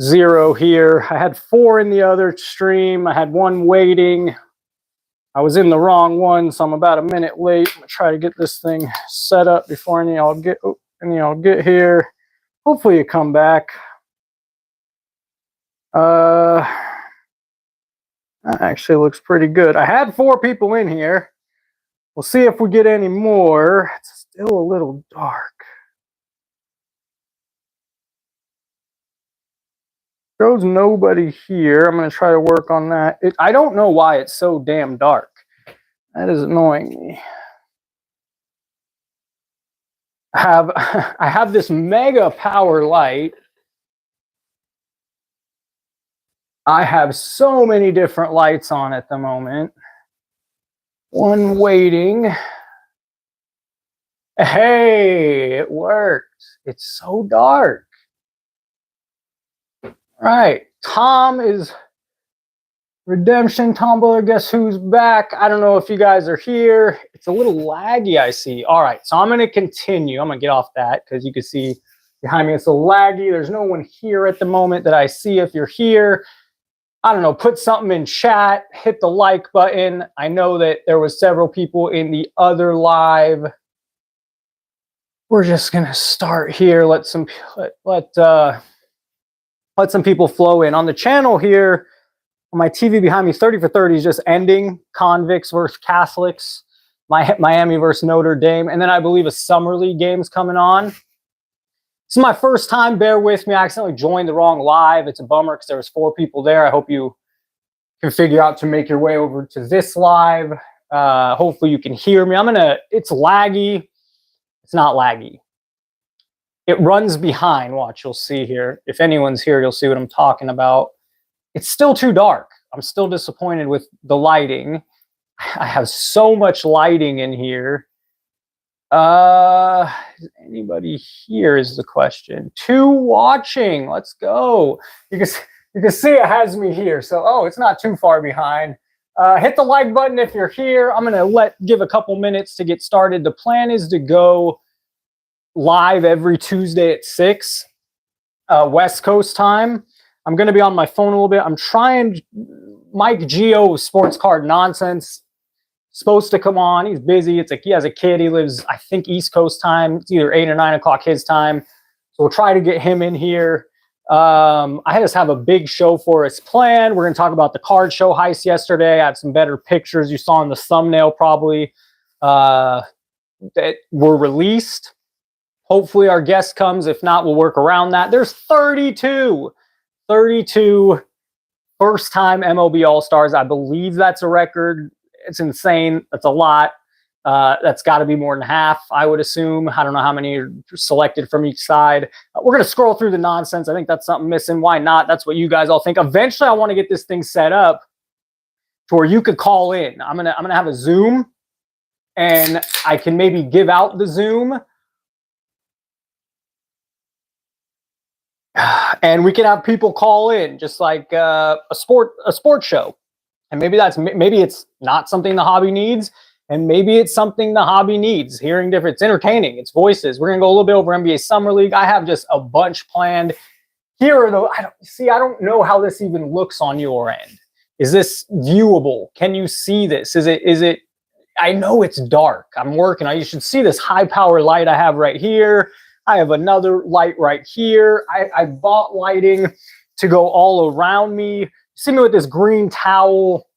0 here. I had 4 in the other stream. I had 1 waiting. I was in the wrong one, so I'm about a minute late. I'm gonna try to get this thing set up before any of y'all get here. Hopefully you come back. That actually looks pretty good. I had 4 people in here. We'll see if we get any more. It's still a little dark. Shows nobody here. I'm going to try to work on that. I don't know why it's so damn dark. That is annoying me. I have this mega power light. I have so many different lights on at the moment. 1 waiting. Hey, it worked. It's so dark. Right, Tom is Redemption Tumblr. Guess who's back? I don't know if you guys are here. It's a little laggy, I see. All right, so I'm going to continue. I'm going to get off that because you can see behind me it's a little laggy. There's no one here at the moment that I see. If you're here, I don't know, put something in chat, hit the like button. I know that there was several people in the other live. We're just going to start here. Let some people flow in. On the channel here, on my TV behind me, 30 for 30 is just ending. Convicts versus Catholics. Miami versus Notre Dame. And then I believe a Summer League game's coming on. This is my first time. Bear with me. I accidentally joined the wrong live. It's a bummer because there was 4 people there. I hope you can figure out to make your way over to this live. Hopefully you can hear me. It's laggy. It's not laggy. It runs behind. Watch, you'll see here. If anyone's here, you'll see what I'm talking about. It's still too dark. I'm still disappointed with the lighting. I have so much lighting in here. Is anybody here is the question. 2 watching. Let's go. You can see it has me here. So, it's not too far behind. Hit the like button if you're here. I'm going to give a couple minutes to get started. The plan is to go live every Tuesday at 6 West Coast time. I'm going to be on my phone a little bit. I'm trying. Mike Geo, Sports Card Nonsense, supposed to come on. He's busy. He has a kid. He lives, I think, East Coast time. It's either 8 or 9 o'clock his time. So we'll try to get him in here. I just have a big show for us planned. We're going to talk about the card show Heist yesterday. I had some better pictures you saw in the thumbnail probably that were released. Hopefully our guest comes. If not, we'll work around that. There's 32 first-time MLB All-Stars. I believe that's a record. It's insane. That's a lot. That's got to be more than half, I would assume. I don't know how many are selected from each side. We're going to scroll through the nonsense. I think that's something missing. Why not? That's what you guys all think. Eventually, I want to get this thing set up to where you could call in. I'm gonna have a Zoom, and I can maybe give out the Zoom. And we can have people call in, just like a sports show. And maybe it's not something the hobby needs, and maybe it's something the hobby needs. Hearing different, it's entertaining, it's voices. We're gonna go a little bit over NBA Summer League. I have just a bunch planned. Here, though, I don't know how this even looks on your end. Is this viewable? Can you see this? Is it? I know it's dark. I'm working. You should see this high power light I have right here. I have another light right here. I bought lighting to go all around me. See me with this green towel.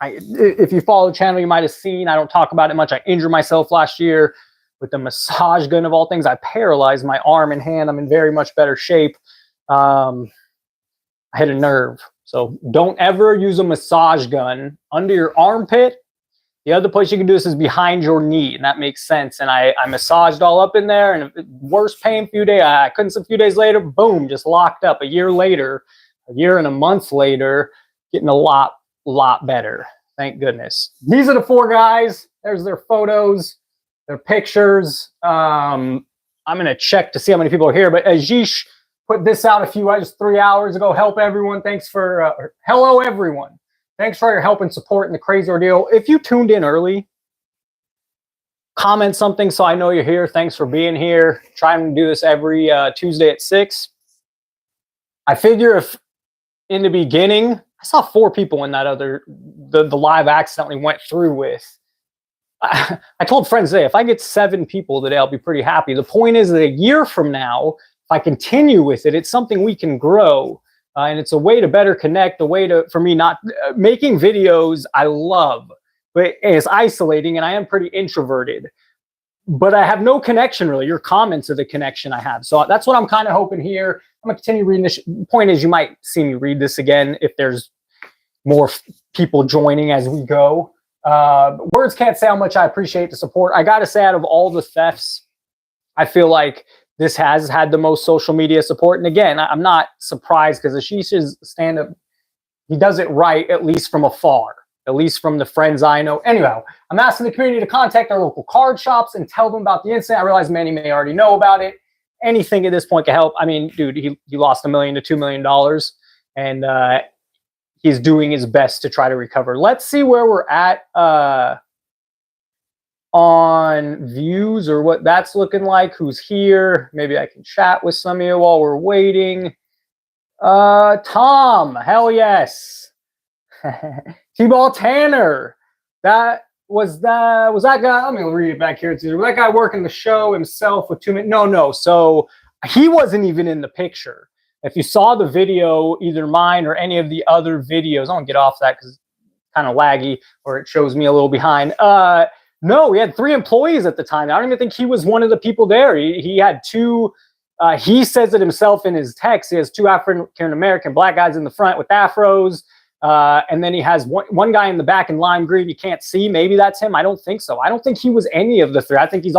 If you follow the channel, you might have seen. I don't talk about it much. I injured myself last year with the massage gun of all things. I paralyzed my arm and hand. I'm in very much better shape. I hit a nerve. So don't ever use a massage gun under your armpit. The other place you can do this is behind your knee, and that makes sense. And I massaged all up in there, and worst pain a few days. I couldn't. A few days later, boom, just locked up. A year and a month later, getting a lot better. Thank goodness. These are the 4 guys. There's their photos, their pictures. I'm gonna check to see how many people are here. But Ajish put this out just 3 hours ago. Help everyone. Thanks for hello everyone. Thanks for your help and support in the crazy ordeal. If you tuned in early, comment something so I know you're here. Thanks for being here. Trying to do this every Tuesday at 6. I figure if in the beginning, I saw 4 people in that the live accidentally went through with. I told friends today, if I get 7 people today, I'll be pretty happy. The point is that a year from now, if I continue with it, it's something we can grow. And it's a way to better connect, a way for me not making videos I love, but it's isolating and I am pretty introverted, but I have no connection really. Your comments are the connection I have. So that's what I'm kind of hoping here. I'm gonna continue reading this. Point is, you might see me read this again if there's more people joining as we go. Words can't say how much I appreciate the support. I got to say, out of all the thefts, I feel like this has had the most social media support. And again, I'm not surprised because Ashish's stand-up, he does it right, at least from afar, at least from the friends I know. Anyhow, I'm asking the community to contact our local card shops and tell them about the incident. I realize many may already know about it. Anything at this point can help. I mean, dude, he lost $1 million to $2 million, and he's doing his best to try to recover. Let's see where we're at on views or what that's looking like. Who's here? Maybe I can chat with some of you while we're waiting. Tom, hell yes. T-Ball Tanner. Was that guy? Let me read it back here. Was that guy working the show himself with 2 minutes? No. So he wasn't even in the picture. If you saw the video, either mine or any of the other videos, I won't get off that because it's kind of laggy or it shows me a little behind. No, we had 3 employees at the time. I don't even think he was one of the people there. He had 2. He says it himself in his text. He has 2 African-American black guys in the front with afros. And then he has one guy in the back in lime green you can't see. Maybe that's him. I don't think so. I don't think he was any of the 3. I think he's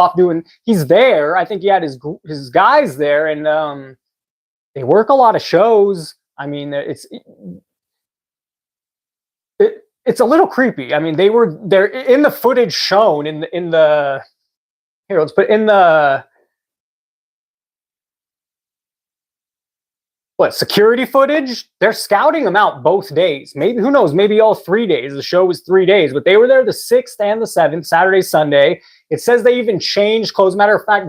there. I think he had his guys there, and they work a lot of shows. I mean, it's a little creepy. I mean, they're in the footage shown in the here, let's put in the security footage. They're scouting them out both days. Maybe, who knows, maybe all 3 days. The show was 3 days, but they were there the 6th and the 7th, Saturday, Sunday. It says they even changed clothes. Matter of fact,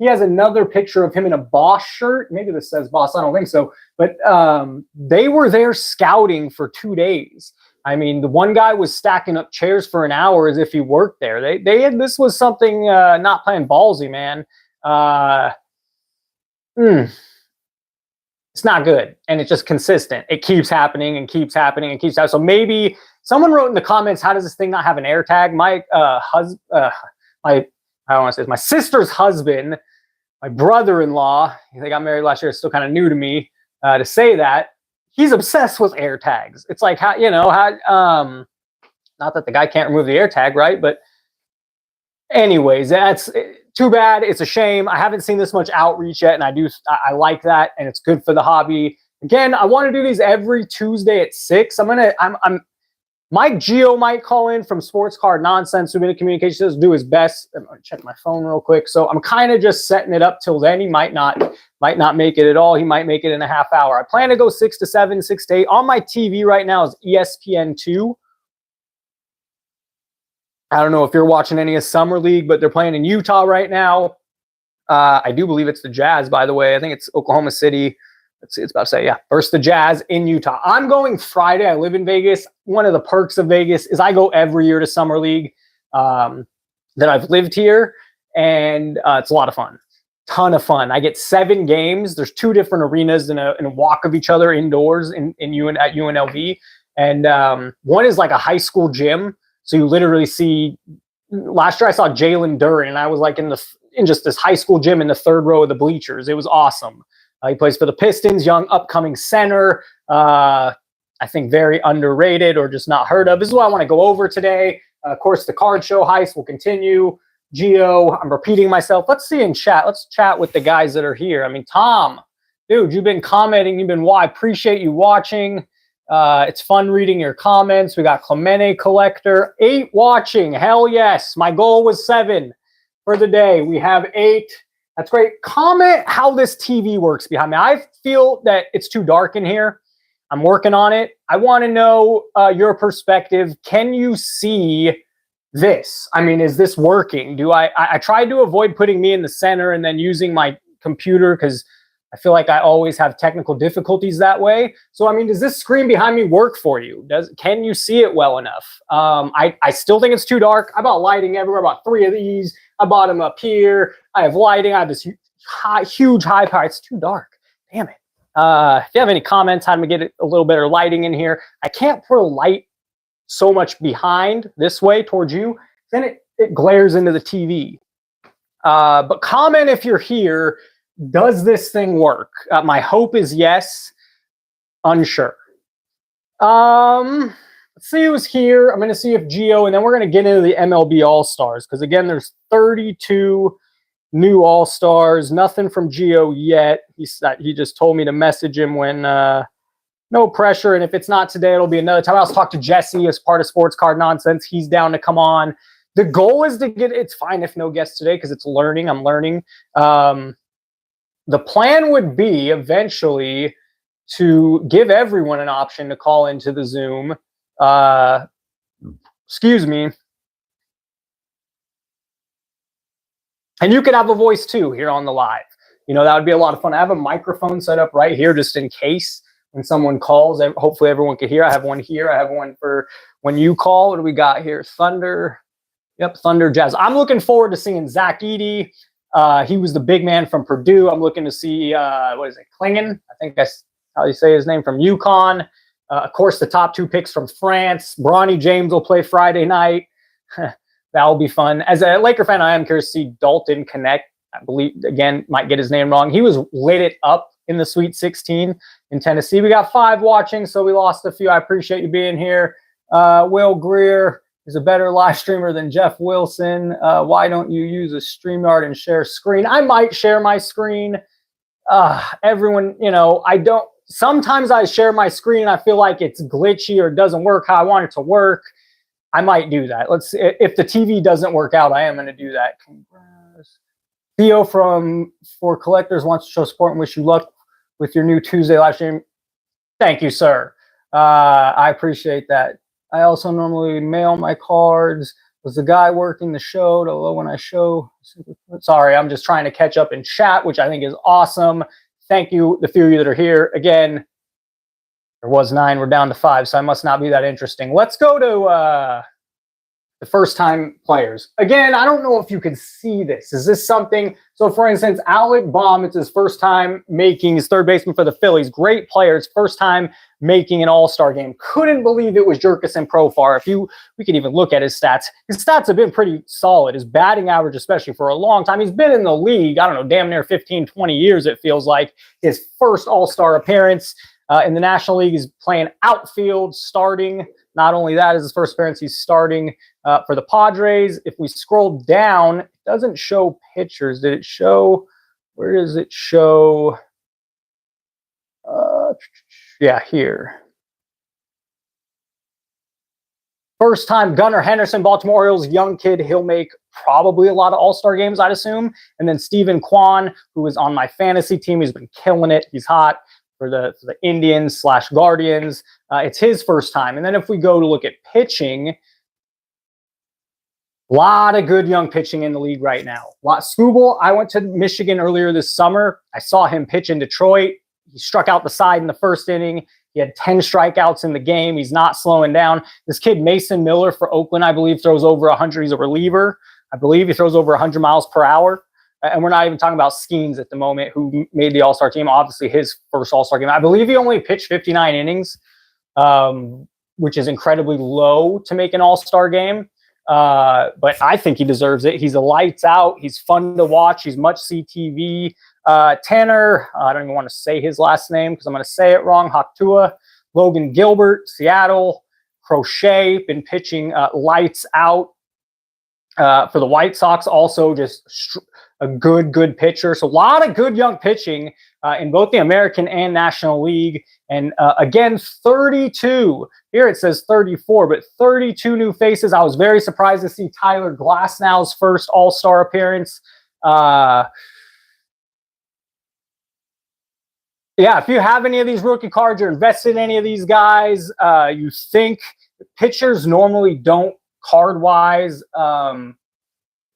he has another picture of him in a Boss shirt. Maybe this says Boss. I don't think so. But they were there scouting for 2 days. I mean, the one guy was stacking up chairs for an hour as if he worked there. This was something not playing ballsy, man. It's not good, and it's just consistent. It keeps happening and keeps happening and keeps happening. So maybe someone wrote in the comments, how does this thing not have an air tag? My husband, I don't want to say this, my sister's husband, my brother-in-law, they got married last year. It's still kind of new to me to say that. He's obsessed with air tags. It's like, not that the guy can't remove the air tag, right? But anyways, that's too bad. It's a shame. I haven't seen this much outreach yet, and I like that, and it's good for the hobby. Again, I want to do these every Tuesday at 6. Mike Geo might call in from Sports Card Nonsense, who been in communications, do his best. I'm gonna check my phone real quick. So I'm kind of just setting it up till then. He might not make it at all. He might make it in a half hour. I plan to go 6 to 7, 6 to 8. On my TV right now is ESPN2. I don't know if you're watching any of Summer League, but they're playing in Utah right now. I do believe it's the Jazz, by the way. I think it's Oklahoma City. Let's see, it's about to say, yeah, versus the Jazz in Utah. I'm going Friday. I live in Vegas. One of the perks of Vegas is I go every year to Summer League that I've lived here, and it's a lot of fun. Ton of fun. I get 7 games. There's 2 different arenas in a walk of each other indoors at UNLV. And one is like a high school gym. So you literally see, last year I saw Jalen Duren, and I was like in just this high school gym in the 3rd row of the bleachers. It was awesome. He plays for the Pistons, young upcoming center. I think very underrated or just not heard of. This is what I want to go over today. Of course, the card show heist will continue. Geo, I'm repeating myself. Let's see in chat. Let's chat with the guys that are here. I mean, Tom, dude, you've been commenting. I appreciate you watching. It's fun reading your comments. We got Clemente Collector, 8 watching. Hell yes. My goal was 7 for the day. We have 8. That's great. Comment how this TV works behind me. I feel that it's too dark in here. I'm working on it. I want to know your perspective. Can you see this? I mean, is this working? I tried to avoid putting me in the center and then using my computer because I feel like I always have technical difficulties that way. So, I mean, does this screen behind me work for you? Can you see it well enough? I still think it's too dark. I bought lighting everywhere. I bought 3 of these. I bought them up here. I have lighting. I have this huge high power. It's too dark. Damn it. If you have any comments, how to get a little better lighting in here. I can't put a light so much behind this way towards you. Then it glares into the TV. But comment if you're here. Does this thing work? My hope is yes. Unsure. Let's see who's here. I'm going to see if Gio, and then we're going to get into the MLB All-Stars. Because, again, there's 32 new All-Stars. Nothing from Gio yet. He just told me to message him when no pressure. And if it's not today, it'll be another time. I'll talk to Jesse as part of Sports Card Nonsense. He's down to come on. The goal is to get – it's fine if no guests today because it's learning. I'm learning. The plan would be eventually to give everyone an option to call into the Zoom. Excuse me. And you could have a voice too here on the live. You know, that would be a lot of fun. I have a microphone set up right here just in case when someone calls. Hopefully everyone can hear. I have one here. I have one for when you call. What do we got here? Thunder. Yep, Thunder Jazz. I'm looking forward to seeing Zach Edey. He was the big man from Purdue. I'm looking to see, what is it, Klingen? I think that's how you say his name, from UConn. Of course, the top 2 picks from France. Bronny James will play Friday night. That'll be fun. As a Laker fan, I am curious to see Dalton Connect. I believe, again, might get his name wrong. He was lit it up in the Sweet 16 in Tennessee. We got 5 watching, so we lost a few. I appreciate you being here. Will Greer is a better live streamer than Jeff Wilson. Why don't you use a StreamYard and share screen? I might share my screen. Everyone, you know, I don't. Sometimes I share my screen. I feel like it's glitchy or doesn't work how I want it to work. I might do that. Let's see. If the TV doesn't work out, I am going to do that. Congrats. Theo from For Collectors wants to show support and wish you luck with your new Tuesday live stream. Thank you, sir. I appreciate that. I also normally mail my cards. Was the guy working the show to low when I show? Sorry, I'm just trying to catch up in chat, which I think is awesome. Thank you, the few of you that are here. Again, there was 9. We're down to 5, so I must not be that interesting. Let's go to the first-time players. Again, I don't know if you can see this. Is this something? So, for instance, Alec Baum, it's his first time making his third baseman for the Phillies. Great player. It's first time making an All-Star game. Couldn't believe it was Jurkison Profar. We could even look at his stats. His stats have been pretty solid. His batting average, especially for a long time. He's been in the league, I don't know, damn near 15, 20 years, it feels like. His first All-Star appearance in the National League. He's playing outfield, starting. Not only that, is his first appearance, he's starting for the Padres. If we scroll down, it doesn't show pitchers. Did it show? Where does it show? Yeah, here. First time, Gunnar Henderson, Baltimore Orioles, young kid. He'll make probably a lot of All-Star games, I'd assume. And then Stephen Kwan, who is on my fantasy team. He's been killing it. He's hot for the Indians / Guardians. It's his first time. And then if we go to look at pitching, a lot of good young pitching in the league right now. Scooble, I went to Michigan earlier this summer. I saw him pitch in Detroit. He struck out the side in the first inning. He had 10 strikeouts in the game. He's not slowing down. This kid, Mason Miller for Oakland, I believe, throws over 100. He's a reliever. I believe he throws over 100 miles per hour. And we're not even talking about Skeens at the moment, who made the All-Star team. Obviously, his first All-Star game. I believe he only pitched 59 innings, which is incredibly low to make an All-Star game. But I think he deserves it. He's a lights out. He's fun to watch. He's much CTV. Tanner, I don't even want to say his last name because I'm going to say it wrong. Haktua, Logan Gilbert, Seattle, Crochet, been pitching lights out for the White Sox. Also just a good pitcher. So a lot of good young pitching in both the American and National League. And again, 32. Here it says 34, but 32 new faces. I was very surprised to see Tyler Glasnow's first All-Star appearance. Yeah, if you have any of these rookie cards, you're invested in any of these guys, you think pitchers normally don't card-wise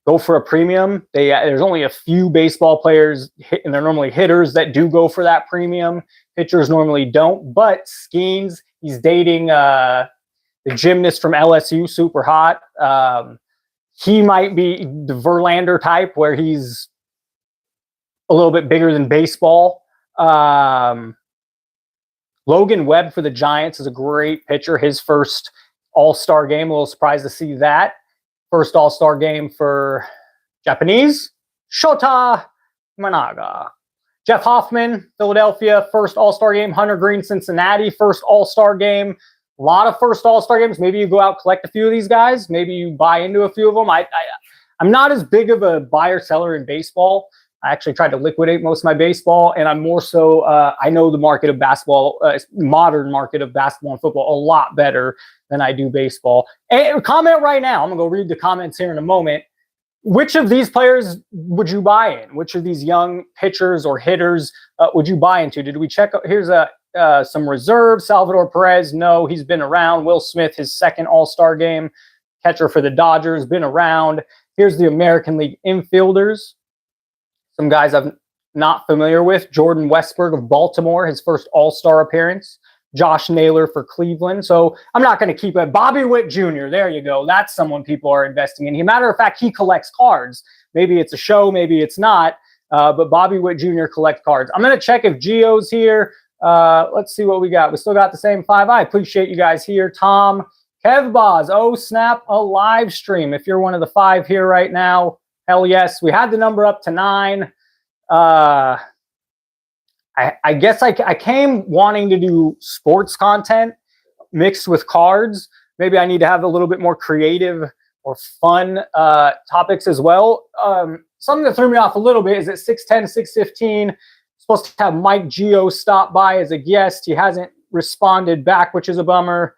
go for a premium. There's only a few baseball players, and they're normally hitters, that do go for that premium. Pitchers normally don't. But Skeens, he's dating the gymnast from LSU, super hot. He might be the Verlander type, where he's a little bit bigger than baseball. Logan Webb for the Giants is a great pitcher. His first All-Star game, a little surprised to see that. First All-Star game for Japanese, Shota Managa. Jeff Hoffman, Philadelphia, first All-Star game. Hunter Green, Cincinnati, first All-Star game. A lot of first All-Star games. Maybe you go out, collect a few of these guys. Maybe you buy into a few of them. I'm not as big of a buyer-seller in baseball. I actually tried to liquidate most of my baseball, and I'm more so, I know the market of basketball, modern market of basketball and football a lot better than I do baseball. And comment right now. I'm going to go read the comments here in a moment. Which of these players would you buy in? Which of these young pitchers or hitters would you buy into? Did we check? Here's some reserves. Salvador Perez, no, he's been around. Will Smith, his second All-Star game. Catcher for the Dodgers, been around. Here's the American League infielders. Some guys I'm not familiar with. Jordan Westburg of Baltimore, his first All-Star appearance. Josh Naylor for Cleveland. So I'm not going to keep it. Bobby Witt Jr., there you go. That's someone people are investing in. As a matter of fact, he collects cards. Maybe it's a show, maybe it's not. But Bobby Witt Jr. collects cards. I'm going to check if Gio's here. Let's see what we got. We still got the same five. I appreciate you guys here. Tom, Kev Boz, oh snap, a live stream. If you're one of the five here right now, hell yes. We had the number up to 9. I guess I came wanting to do sports content mixed with cards. Maybe I need to have a little bit more creative or fun topics as well. Something that threw me off a little bit is at 6:10, 6:15, supposed to have Mike Gio stop by as a guest. He hasn't responded back, which is a bummer.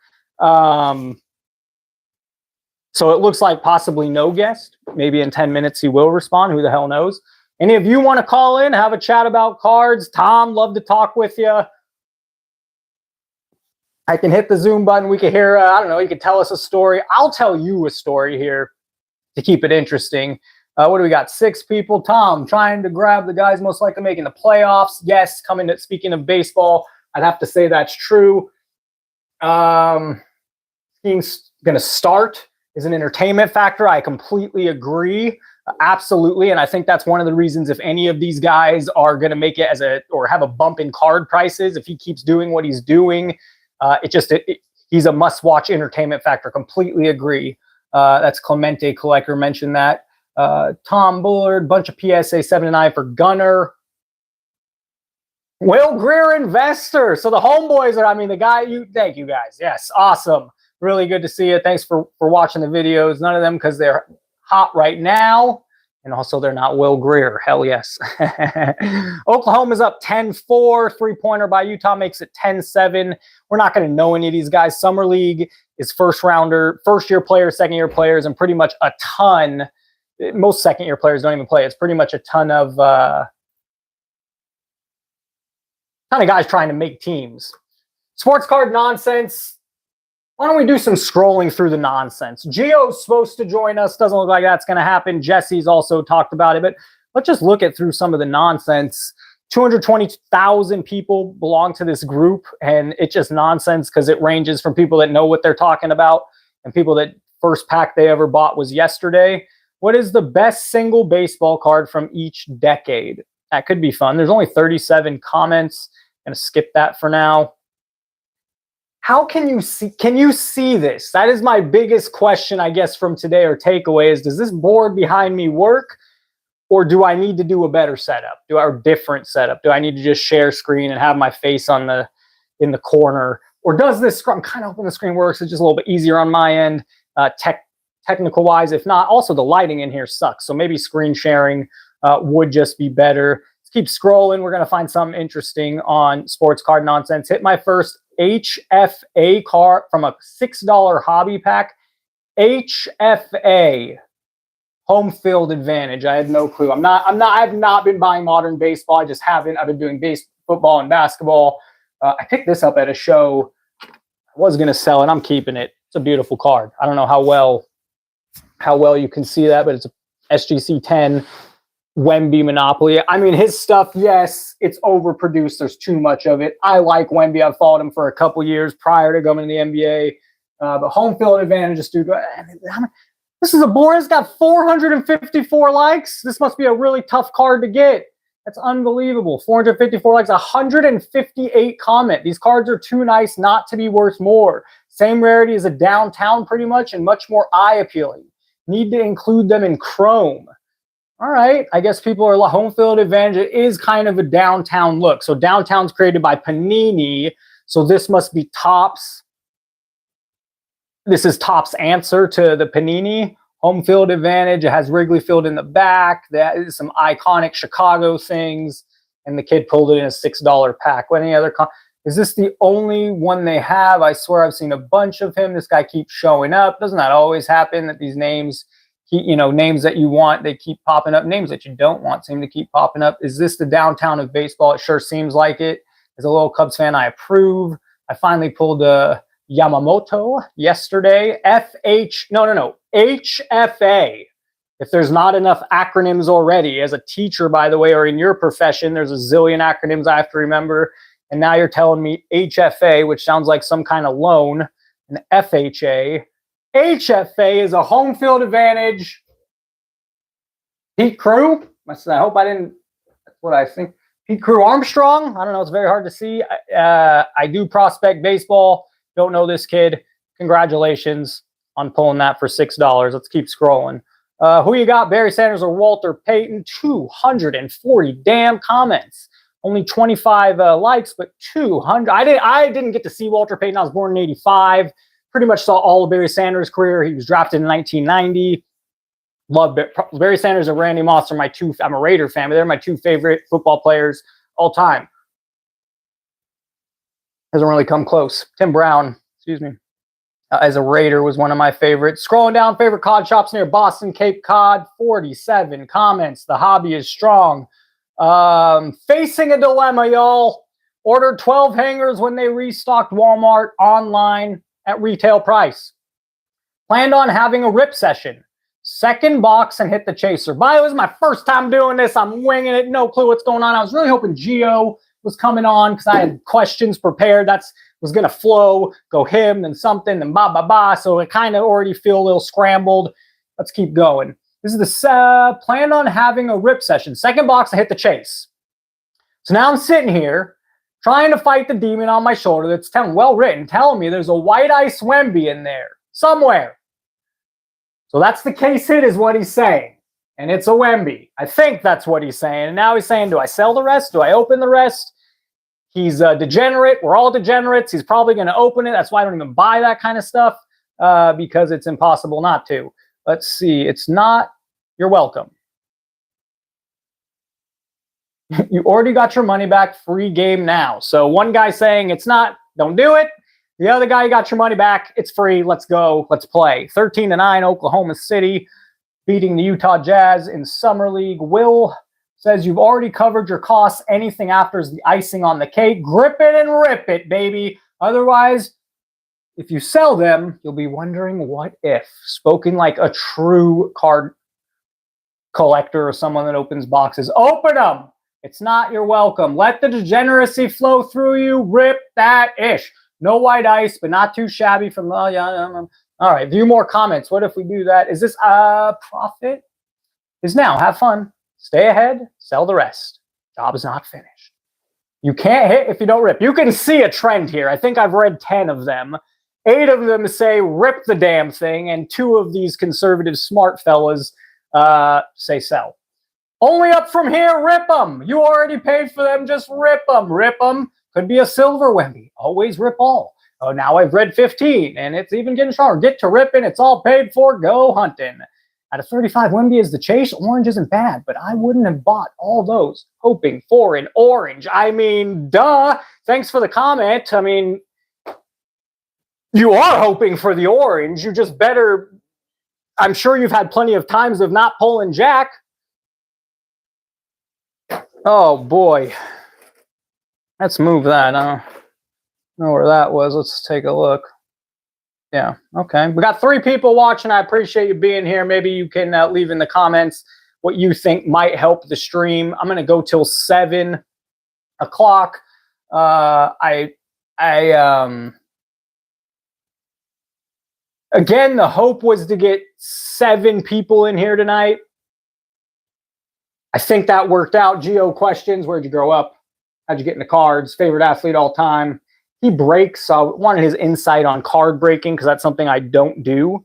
So it looks like possibly no guest. Maybe in 10 minutes he will respond. Who the hell knows? Any of you want to call in, have a chat about cards? Tom, love to talk with you. I can hit the Zoom button. We can hear, I don't know, you can tell us a story. I'll tell you a story here to keep it interesting. What do we got? 6 people. Tom, trying to grab the guys most likely making the playoffs. Yes, speaking of baseball, I'd have to say that's true. Skiing's going to start is an entertainment factor. I completely agree. Absolutely. And I think that's one of the reasons, if any of these guys are going to make it or have a bump in card prices, if he keeps doing what he's doing, he's a must-watch entertainment factor. Completely agree. That's Clemente Collector mentioned that. Tom Bullard, bunch of PSA 7 and 9 for Gunner. Will Greer investor. So the homeboys thank you guys. Yes. Awesome. Really good to see you. Thanks for watching the videos. None of them because they're hot right now. And also they're not Will Greer. Hell yes. Oklahoma's up 10-4. 3-pointer by Utah makes it 10-7. We're not going to know any of these guys. Summer League is first-year players, second-year players, and pretty much a ton. Most second-year players don't even play. It's pretty much a ton of guys trying to make teams. Sports card nonsense. Why don't we do some scrolling through the nonsense? Gio's supposed to join us. Doesn't look like that's going to happen. Jesse's also talked about it. But let's just look through some of the nonsense. 220,000 people belong to this group, and it's just nonsense because it ranges from people that know what they're talking about and people that first pack they ever bought was yesterday. What is the best single baseball card from each decade? That could be fun. There's only 37 comments. I'm going to skip that for now. How can you see this? That is my biggest question, I guess, from today or takeaway is, does this board behind me work, or do I need to do a better setup? Different setup? Do I need to just share screen and have my face in the corner? Or does this, I'm kind of hoping the screen works. It's just a little bit easier on my end, technical wise. If not, also the lighting in here sucks. So maybe screen sharing would just be better. Let's keep scrolling. We're going to find something interesting on sports card nonsense. Hit my first HFA card from a $6 hobby pack. HFA, home field advantage. I had no clue. I have not been buying modern baseball. I just haven't. I've been doing football and basketball. I picked this up at a show. I was going to sell it. I'm keeping it. It's a beautiful card. I don't know how well you can see that, but it's SGC 10 Wemby monopoly. I mean, his stuff, yes, it's overproduced. There's too much of it. I like Wemby. I've followed him for a couple years prior to coming to the NBA. But home field advantage, dude. This is a board. It's got 454 likes. This must be a really tough card to get. That's unbelievable. 454 likes, 158 comment. These cards are too nice not to be worth more. Same rarity as a downtown pretty much, and much more eye appealing. Need to include them in chrome. All right, I guess people are home field advantage. It is kind of a downtown look. So downtown's created by Panini. So this must be Topps. This is Topps' answer to the Panini. Home field advantage. It has Wrigley Field in the back. That is some iconic Chicago things. And the kid pulled it in a $6 pack. What, any other? Is this the only one they have? I swear I've seen a bunch of him. This guy keeps showing up. Doesn't that always happen that these names, names that you want, they keep popping up. Names that you don't want seem to keep popping up. Is this the downtown of baseball? It sure seems like it. As a little Cubs fan, I approve. I finally pulled Yamamoto yesterday. HFA. If there's not enough acronyms already, as a teacher, by the way, or in your profession, there's a zillion acronyms I have to remember. And now you're telling me HFA, which sounds like some kind of loan, and FHA. HFA is a home field advantage. Pete Crew. I hope I didn't. That's what I think. Pete Crew Armstrong. I don't know. It's very hard to see. I do prospect baseball. Don't know this kid. Congratulations on pulling that for $6. Let's keep scrolling. Who you got? Barry Sanders or Walter Payton? 240 damn comments. Only 25 likes, but 200. I didn't get to see Walter Payton. I was born in '85. Pretty much saw all of Barry Sanders' career. He was drafted in 1990. Love Barry Sanders and Randy Moss are my two. I'm a Raider fan, but they're my two favorite football players all time. Hasn't really come close. Tim Brown, excuse me, as a Raider was one of my favorites. Scrolling down, favorite cod shops near Boston, Cape Cod, 47 comments. The hobby is strong. Facing a dilemma, y'all. Ordered 12 hangers when they restocked Walmart online at retail price. Planned on having a rip session. Second box and hit the chaser. By the way, it was my first time doing this. I'm winging it. No clue what's going on. I was really hoping Gio was coming on because I had questions prepared. That's was going to flow. Go him, then something, then ba. So it kind of already feel a little scrambled. Let's keep going. This is the planned on having a rip session. Second box, I hit the chase. So now I'm sitting here trying to fight the demon on my shoulder that's well written, telling me there's a white ice Wemby in there somewhere. So that's the case hit is what he's saying. And it's a Wemby. I think that's what he's saying. And now he's saying, do I sell the rest? Do I open the rest? He's a degenerate. We're all degenerates. He's probably going to open it. That's why I don't even buy that kind of stuff because it's impossible not to. Let's see. It's not. You're welcome. You already got your money back. Free game now. So one guy saying it's not. Don't do it. The other guy, you got your money back. It's free. Let's go. Let's play. 13-9, Oklahoma City beating the Utah Jazz in Summer League. Will says you've already covered your costs. Anything after is the icing on the cake. Grip it and rip it, baby. Otherwise, if you sell them, you'll be wondering what if. Spoken like a true card collector or someone that opens boxes. Open them. It's not your welcome. Let the degeneracy flow through you. Rip that ish. No white ice, but not too shabby from, all right, view more comments. What if we do that? Is this profit? Is now. Have fun. Stay ahead. Sell the rest. Job is not finished. You can't hit if you don't rip. You can see a trend here. I think I've read 10 of them. 8 of them say rip the damn thing, and 2 of these conservative smart fellas say sell. Only up from here, rip them. You already paid for them, just rip them. Rip them. Could be a silver Wemby. Always rip all. Oh, now I've read 15, and it's even getting stronger. Get to ripping. It's all paid for. Go hunting. At a 35, Wemby is the chase. Orange isn't bad, but I wouldn't have bought all those hoping for an orange. I mean, duh. Thanks for the comment. I mean, you are hoping for the orange. You just better. I'm sure you've had plenty of times of not pulling Jack. Oh, boy. Let's move that. I don't know where that was. Let's take a look. Yeah. Okay. We got 3 people watching. I appreciate you being here. Maybe you can leave in the comments what you think might help the stream. I'm going to go till 7 o'clock. Again, the hope was to get 7 people in here tonight. I think that worked out. Geo questions. Where'd you grow up? How'd you get into cards? Favorite athlete all time? He breaks. So I wanted his insight on card breaking because that's something I don't do.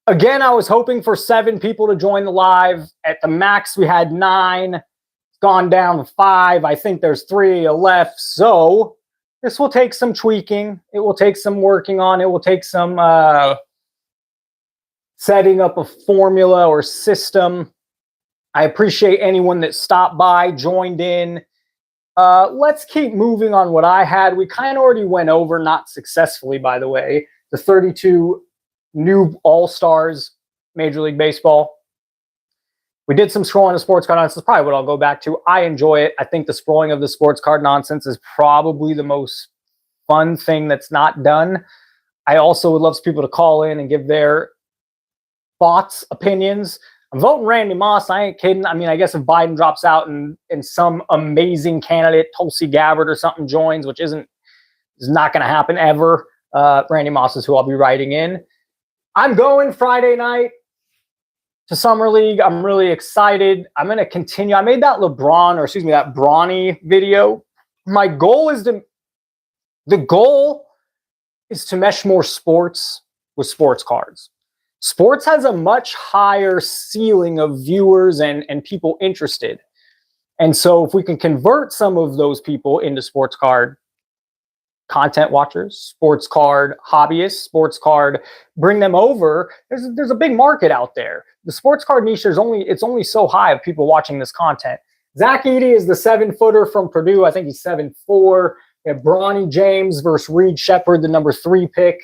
Again, I was hoping for 7 people to join the live. At the max, we had 9. It's gone down to 5. I think there's 3 left. So this will take some tweaking. It will take some working on. It will take some setting up a formula or system. I appreciate anyone that stopped by, joined in. Let's keep moving on what I had. We kind of already went over, not successfully, by the way, the 32 new All-Stars, Major League Baseball. We did some scrolling of sports card nonsense. That's probably what I'll go back to. I enjoy it. I think the scrolling of the sports card nonsense is probably the most fun thing that's not done. I also would love people to call in and give their thoughts, opinions. I'm voting Randy Moss. I ain't kidding. I mean, I guess if Biden drops out and some amazing candidate, Tulsi Gabbard or something, joins, which is not going to happen ever, Randy Moss is who I'll be writing in. I'm going Friday night to Summer League. I'm really excited. I'm going to continue. I made that that Brawny video. The goal is to mesh more sports with sports cards. Sports has a much higher ceiling of viewers and people interested. And so if we can convert some of those people into sports card content watchers, sports card hobbyists, sports card, bring them over, there's a big market out there. The sports card niche, it's only so high of people watching this content. Zach Edey is the 7-footer from Purdue. I think he's 7'4". We have Bronny James versus Reed Shepard, the number 3 pick.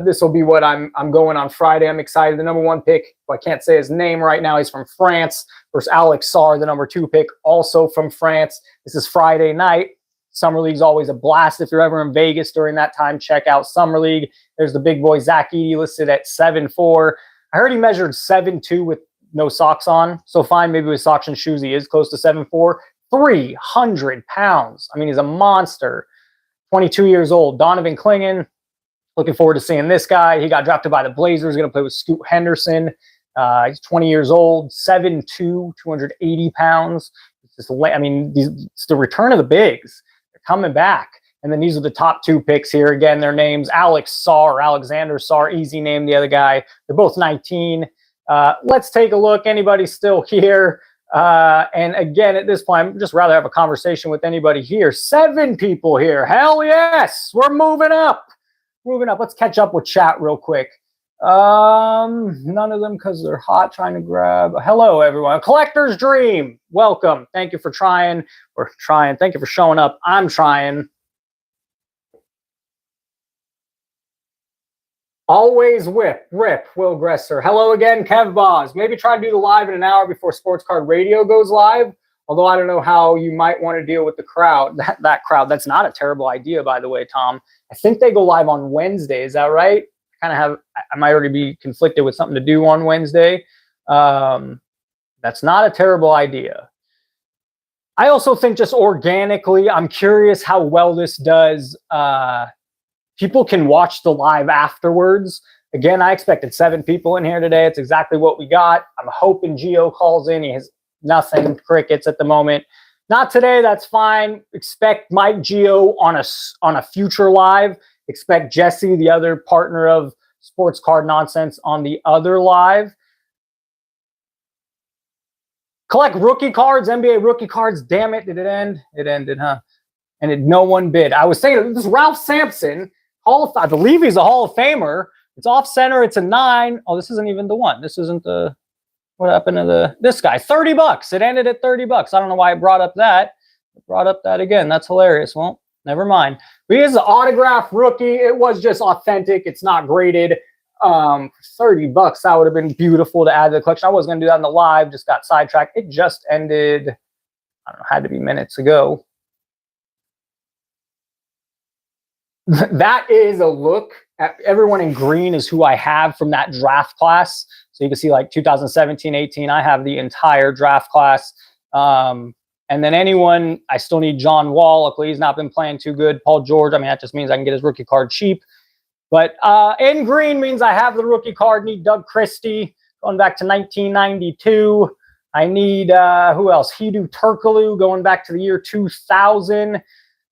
This will be what I'm going on Friday. I'm excited. The number 1 pick, I can't say his name right now. He's from France versus Alex Sarr, the number 2 pick, also from France. This is Friday night. Summer League's always a blast. If you're ever in Vegas during that time, check out Summer League. There's the big boy Zach Edey listed at 7'4". I heard he measured 7'2" with no socks on. So fine, maybe with socks and shoes, he is close to 7'4". 300 pounds. I mean, he's a monster. 22 years old. Donovan Clingan. Looking forward to seeing this guy. He got drafted by the Blazers. Going to play with Scoot Henderson. He's 20 years old, 7'2", 280 pounds. It's the return of the bigs. They're coming back. And then these are the top 2 picks here. Again, their names, Alex Sarr, Alexander Sarr, easy name, the other guy. They're both 19. Let's take a look. Anybody still here? And again, at this point, I'd just rather have a conversation with anybody here. 7 people here. Hell yes. We're moving up. Let's catch up with chat real quick. None of them because they're hot trying to grab. Hello, everyone. Collector's Dream. Welcome. Thank you for trying. Thank you for showing up. I'm trying. Always rip, Will Gresser. Hello again, Kev Boz. Maybe try to do the live in an hour before Sports Card Radio goes live. Although I don't know how you might want to deal with the crowd. That crowd, that's not a terrible idea, by the way, Tom. I think they go live on Wednesday. Is that right? I might already be conflicted with something to do on Wednesday. That's not a terrible idea. I also think just organically, I'm curious how well this does. People can watch the live afterwards. Again, I expected 7 people in here today. It's exactly what we got. I'm hoping Gio calls in. He has nothing, crickets at the moment. Not today, that's fine. Expect Mike Gio on a future live. Expect Jesse, the other partner of Sports Card Nonsense, on the other live. Collect rookie cards, NBA rookie cards. Damn it, did it end? It ended, huh? And no one bid. I was thinking, this is Ralph Sampson, I believe he's a Hall of Famer. It's off center, it's a 9. Oh, this isn't even the one. This isn't the... What happened to this guy? $30. It ended at $30. I don't know why it brought up that. It brought up that again. That's hilarious. Well, never mind. But here's the autograph rookie. It was just authentic. It's not graded. $30. That would have been beautiful to add to the collection. I wasn't going to do that in the live. Just got sidetracked. It just ended. I don't know. Had to be minutes ago. That is a look at everyone in green is who I have from that draft class. So you can see like 2017, 18, I have the entire draft class. And then anyone, I still need John Wall. Luckily, he's not been playing too good. Paul George, I mean, that just means I can get his rookie card cheap. But in green means I have the rookie card. Need Doug Christie, going back to 1992. I need, who else? Hedo Turkoglu, going back to the year 2000.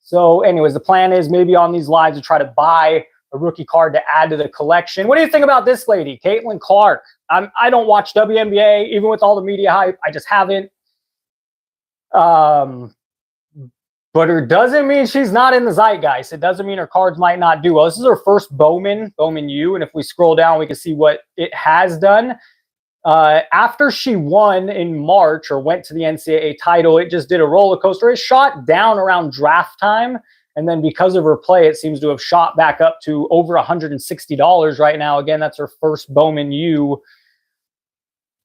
So anyways, the plan is maybe on these lives to try to buy a rookie card to add to the collection. What do you think about this lady, Caitlyn Clark? I don't watch WNBA, even with all the media hype. I just haven't. But it doesn't mean she's not in the zeitgeist. It doesn't mean her cards might not do well. This is her first Bowman U, and if we scroll down, we can see what it has done. After she won in March or went to the NCAA title, it just did a roller coaster. It shot down around draft time, and then because of her play, it seems to have shot back up to over $160 right now. Again, that's her first Bowman U.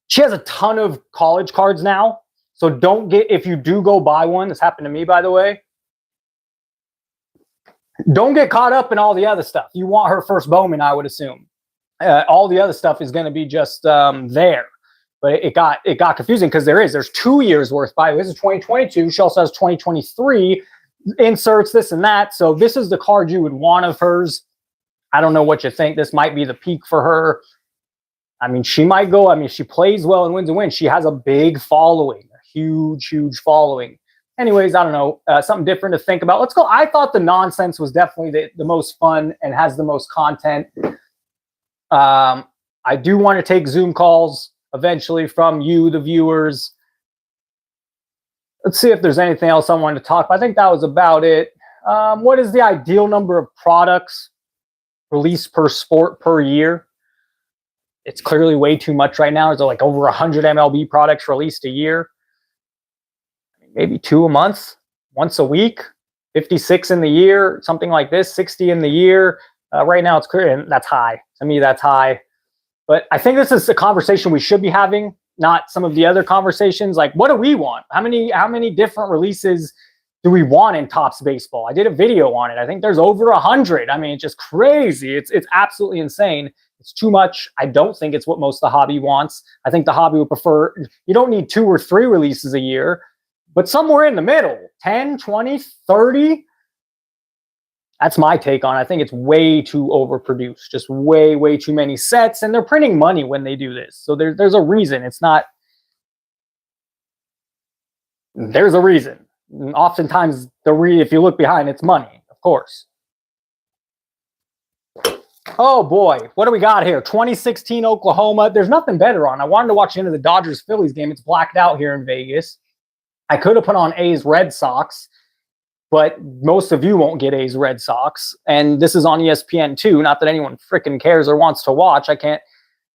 She has a ton of college cards now. So don't get, if you do go buy one, this happened to me, by the way, don't get caught up in all the other stuff. You want her first Bowman, I would assume. All the other stuff is going to be just there. But it got confusing because there's 2 years worth. By the way, this is 2022. She also has 2023 inserts, this and that. So this is the card you would want of hers. I don't know what you think. This might be the peak for her. I mean, she might go. I mean, she plays well and wins and wins. She has a big following. Huge following. Anyways, I don't know, something different to think about. Let's go. I thought the nonsense was definitely the most fun and has the most content. I do want to take Zoom calls eventually from you, the viewers. Let's see if there's anything else I wanted to talk about. I think that was about it. What is the ideal number of products released per sport per year? It's clearly way too much right now. There's like over 100 MLB products released a year. Maybe 2 a month, once a week, 56 in the year, something like this, 60 in the year. Right now it's clear, and that's high. To me, that's high. But I think this is a conversation we should be having, not some of the other conversations. Like, what do we want? How many different releases do we want in Topps Baseball? I did a video on it. I think there's over 100. I mean, it's just crazy. It's absolutely insane. It's too much. I don't think it's what most of the hobby wants. I think the hobby would prefer, you don't need 2 or 3 releases a year. But somewhere in the middle, 10, 20, 30, that's my take on it. I think it's way too overproduced, just way too many sets. And they're printing money when they do this. So there's a reason. It's not, there's a reason. And oftentimes, if you look behind, it's money, of course. Oh boy, what do we got here? 2016 Oklahoma. There's nothing better on. I wanted to watch the end of the Dodgers-Phillies game. It's blacked out here in Vegas. I could have put on A's Red Sox, but most of you won't get A's Red Sox. And this is on ESPN too. Not that anyone freaking cares or wants to watch. I can't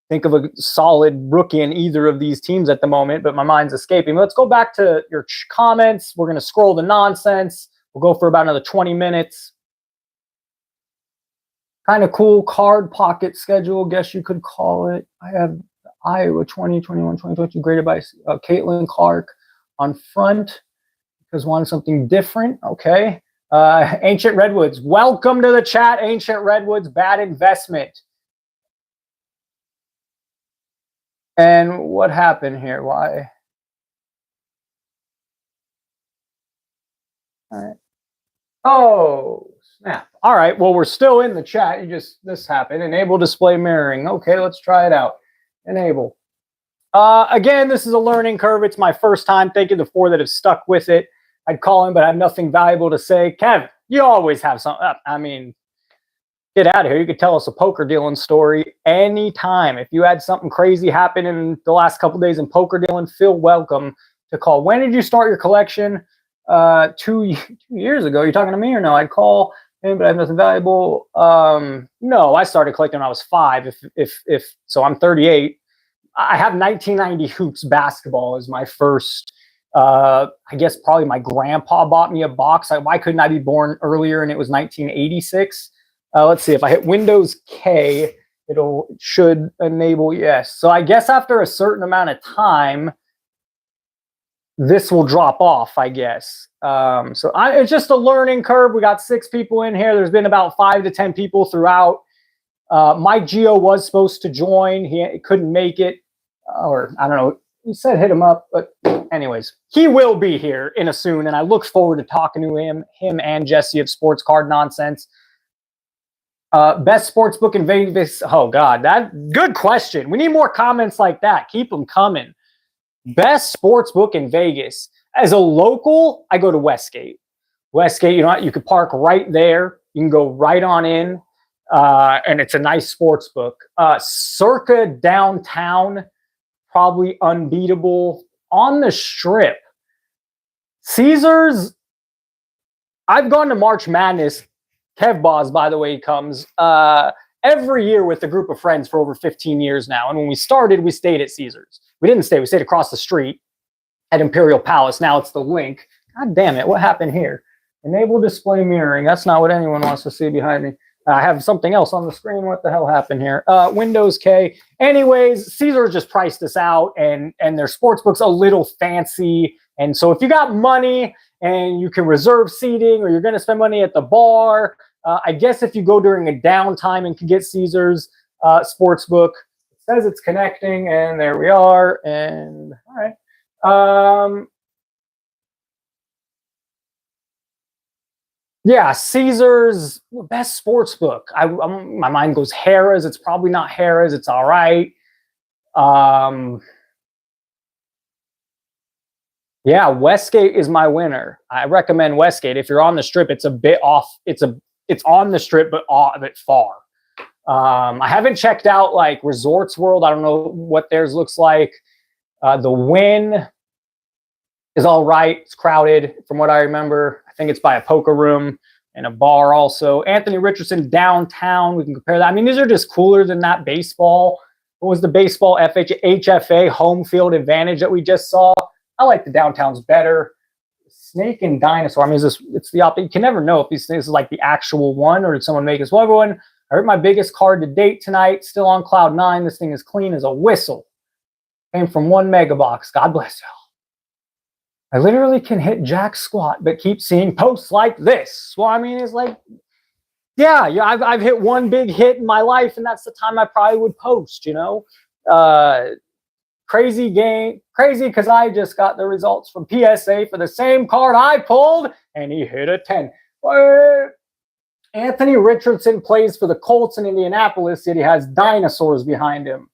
think of a solid rookie in either of these teams at the moment, but my mind's escaping. Let's go back to your comments. We're going to scroll the nonsense. We'll go for about another 20 minutes. Kind of cool card pocket schedule, guess you could call it. I have Iowa 2021, 2022 graded by Caitlyn Clark on front because wanted something different. Okay. Ancient Redwoods. Welcome to the chat, Ancient Redwoods. Bad investment. And what happened here? Why? All right. Oh, snap. All right. Well, we're still in the chat. This happened. Enable display mirroring. Okay, let's try it out. Enable. Again, this is a learning curve. It's my first time. Thank you to the 4 that have stuck with it. I'd call him, but I have nothing valuable to say. Kev, you always have something. I mean, get out of here. You could tell us a poker dealing story anytime. If you had something crazy happen in the last couple of days in poker dealing, feel welcome to call. When did you start your collection? 2 years ago. You're talking to me or no? I'd call him, but I have nothing valuable. No, I started collecting when I was 5. If so, I'm 38. I have 1990 Hoops basketball as my first. I guess probably my grandpa bought me a box. Why couldn't I be born earlier? And it was 1986. Let's see if I hit Windows K, it should enable yes. So I guess after a certain amount of time, this will drop off, I guess. So it's just a learning curve. We got 6 people in here. There's been about 5 to 10 people throughout. Mike Gio was supposed to join. He couldn't make it. Or I don't know. He said hit him up. But anyways, he will be here in a soon. And I look forward to talking to him and Jesse of Sports Card Nonsense. Best sports book in Vegas. Oh, God. Good question. We need more comments like that. Keep them coming. Best sports book in Vegas. As a local, I go to Westgate. Westgate, you know what? You could park right there. You can go right on in. And it's a nice sports book. Circa downtown, probably unbeatable. On the Strip, Caesars, I've gone to March Madness. Kev Boz, by the way, comes every year with a group of friends for over 15 years now. And when we started, we stayed at Caesars. We didn't stay. We stayed across the street at Imperial Palace. Now it's the Link. God damn it. What happened here? Enable display mirroring. That's not what anyone wants to see behind me. I have something else on the screen. What the hell happened here? Windows K. Anyways, Caesars just priced this out, and their sportsbook's a little fancy. And so if you got money and you can reserve seating, or you're going to spend money at the bar, I guess if you go during a downtime and can get Caesars sportsbook, it says it's connecting, and there we are. And all right. Yeah, Caesars, best sports book. My mind goes Harrah's. It's probably not Harrah's. It's all right. Yeah, Westgate is my winner. I recommend Westgate. If you're on the Strip, it's a bit off. It's on the Strip, but a bit far. I haven't checked out like Resorts World. I don't know what theirs looks like. The Wynn is all right. It's crowded from what I remember. I think it's by a poker room and a bar also. Anthony Richardson downtown. We can compare that. I mean, these are just cooler than that baseball. What was the baseball HFA home field advantage that we just saw? I like the downtowns better. Snake and Dinosaur. I mean, it's the opposite. You can never know if these things is like the actual one or did someone make this. Well, everyone, I heard my biggest card to date tonight. Still on cloud 9. This thing is clean as a whistle. Came from 1 megabox. God bless y'all. I literally can hit jack squat, but keep seeing posts like this. Well, I mean, it's like, yeah, I've hit one big hit in my life, and that's the time I probably would post, you know. Crazy game, crazy because I just got the results from PSA for the same card I pulled, and he hit a 10. Anthony Richardson plays for the Colts in Indianapolis, yet he has dinosaurs behind him.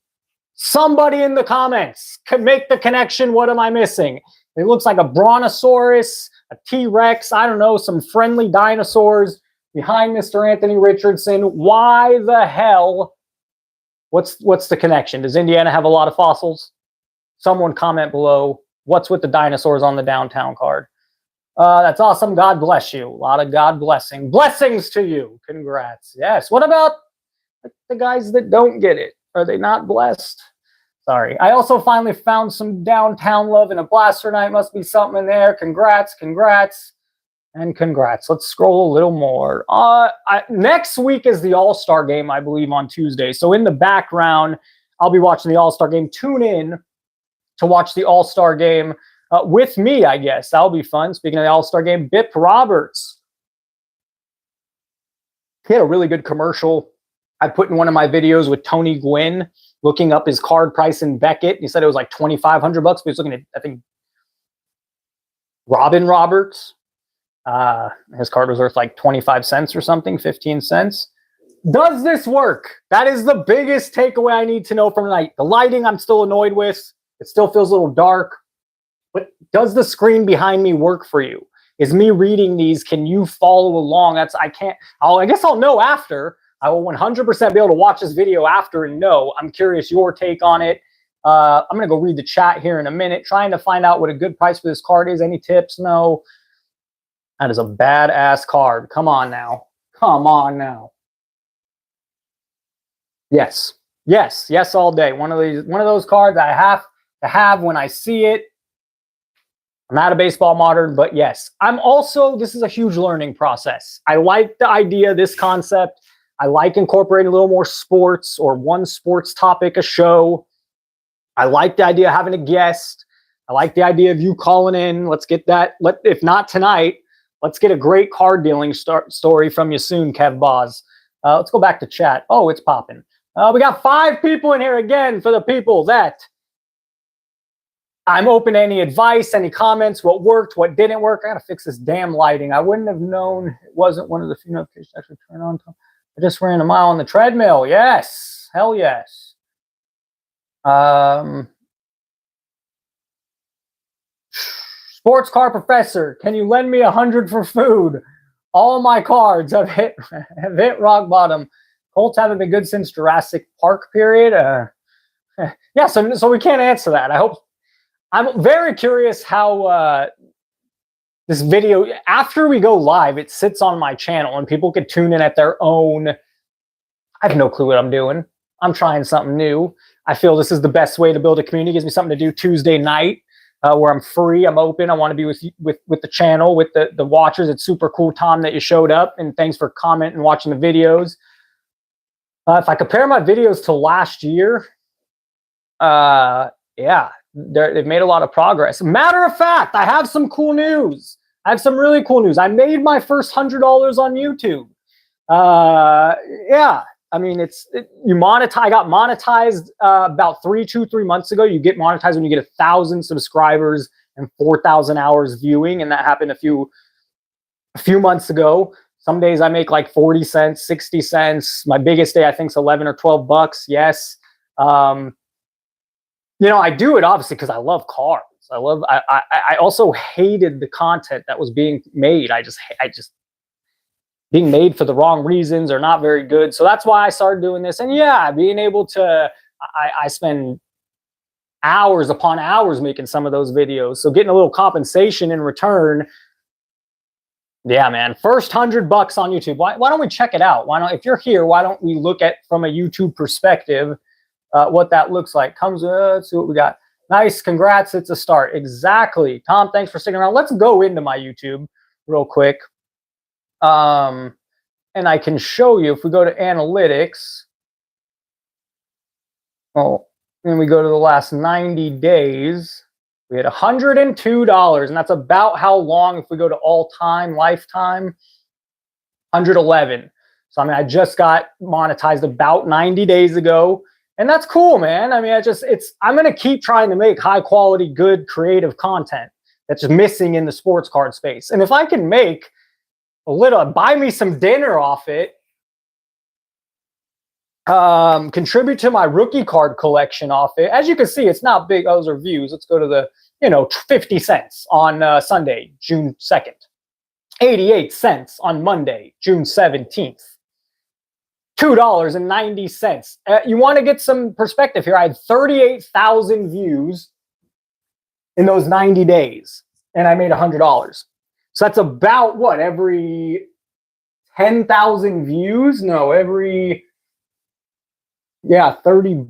Somebody in the comments could make the connection. What am I missing? It looks like a brontosaurus, a T-Rex, I don't know, some friendly dinosaurs behind Mr. Anthony Richardson. Why the hell? What's the connection? Does Indiana have a lot of fossils? Someone comment below. What's with the dinosaurs on the downtown card? That's awesome. God bless you. A lot of God blessing. Blessings to you. Congrats. Yes. What about the guys that don't get it? Are they not blessed? Sorry. I also finally found some downtown love in a blaster night. Must be something in there. Congrats, congrats, and congrats. Let's scroll a little more. Next week is the All-Star game, I believe, on Tuesday. So in the background, I'll be watching the All-Star game. Tune in to watch the All-Star game with me, I guess. That'll be fun. Speaking of the All-Star game, Bip Roberts. He had a really good commercial I put in one of my videos with Tony Gwynn, looking up his card price in Beckett. He said it was like $2,500, but he was looking at, I think, Robin Roberts. His card was worth like 25 cents or something, 15 cents. Does this work? That is the biggest takeaway I need to know from tonight. The lighting I'm still annoyed with. It still feels a little dark. But does the screen behind me work for you? Is me reading these, can you follow along? I guess I'll know after. I will 100% be able to watch this video after and know. I'm curious your take on it. I'm going to go read the chat here in a minute, trying to find out what a good price for this card is. Any tips? No. That is a badass card. Come on now. Come on now. Yes. Yes. Yes all day. One of those cards I have to have when I see it. I'm not a baseball modern, but yes. This is a huge learning process. I like the idea, this concept. I like incorporating a little more sports or one sports topic a show. I like the idea of having a guest. I like the idea of you calling in. Let's get that. If not tonight, let's get a great card dealing story from you soon, Kev Boz. Let's go back to chat. Oh, it's popping. We got 5 people in here again for the people that I'm open to any advice, any comments, what worked, what didn't work. I got to fix this damn lighting. I wouldn't have known it wasn't one of the few notifications actually turn on. I just ran a mile on the treadmill. Yes. Hell yes. Sports car professor, can you lend me 100 for food? All my cards have hit rock bottom. Colts haven't been good since Jurassic Park period. Yeah, so we can't answer that. I'm very curious how this video, after we go live, it sits on my channel and people can tune in at their own. I have no clue what I'm doing. I'm trying something new. I feel this is the best way to build a community. It gives me something to do Tuesday night where I'm free, I'm open. I want to be with the channel, with the watchers. It's super cool, Tom, that you showed up, and thanks for commenting and watching the videos. If I compare my videos to last year, yeah, they've made a lot of progress. Matter of fact, I have some cool news. I have some really cool news. I made my first $100 on YouTube. Yeah, I mean, you monetize. I got monetized about 3 months ago. You get monetized when you get 1,000 subscribers and 4,000 hours viewing, and that happened a few months ago. Some days I make like 40 cents, 60 cents. My biggest day I think is 11 or 12 bucks. Yes. You know, I do it obviously because I love cars. I also hated the content that was being made. I just being made for the wrong reasons or not very good. So that's why I started doing this. And yeah, being able to, I spend hours upon hours making some of those videos. So getting a little compensation in return. Yeah, man. First $100 on YouTube. Why don't we check it out? If you're here, why don't we look at from a YouTube perspective what that looks like? Let's see what we got. Nice, congrats. It's a start. Exactly. Tom, thanks for sticking around. Let's go into my YouTube real quick. And I can show you if we go to analytics. Oh, and we go to the last 90 days. We had $102, and that's about how long, if we go to all-time, lifetime, 111. So, I mean, I just got monetized about 90 days ago, and that's cool, man. I mean, I'm going to keep trying to make high-quality, good, creative content that's just missing in the sports card space. And if I can make buy me some dinner off it, contribute to my rookie card collection off it. As you can see, it's not big. Those are views. Let's go to the, 50 cents on Sunday, June 2nd. 88 cents on Monday, June 17th. $2.90. You want to get some perspective here. I had 38,000 views in those 90 days, and I made $100. So that's about what, every 10,000 views? No, every, yeah, $30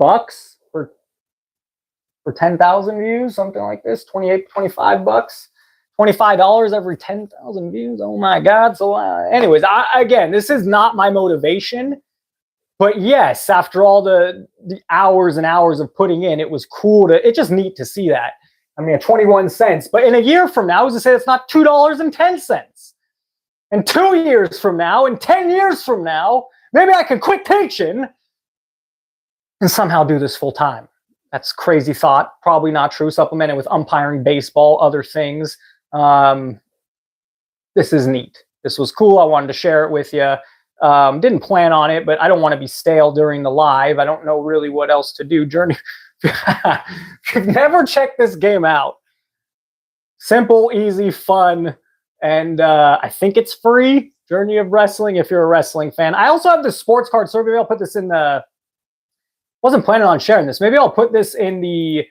for 10,000 views, something like this. 25 bucks, $25 every 10,000 views. Oh my God. So anyways, again, this is not my motivation, but yes, after all the hours and hours of putting in, it was cool it's just neat to see that. I mean, 21 cents, but in a year from now, I was to say it's not $2.10. And 2 years from now, and 10 years from now, maybe I could quit teaching and somehow do this full time. That's crazy thought. Probably not true. Supplemented with umpiring, baseball, other things. This is neat. This was cool. I wanted to share it with you. Didn't plan on it, but I don't want to be stale during the live. I don't know really what else to do. Journey. If you've never checked this game out, simple, easy, fun, and I think it's free. Journey of Wrestling, if you're a wrestling fan. I also have the sports card survey. I'll put this in the... Wasn't planning on sharing this. Maybe I'll put this in the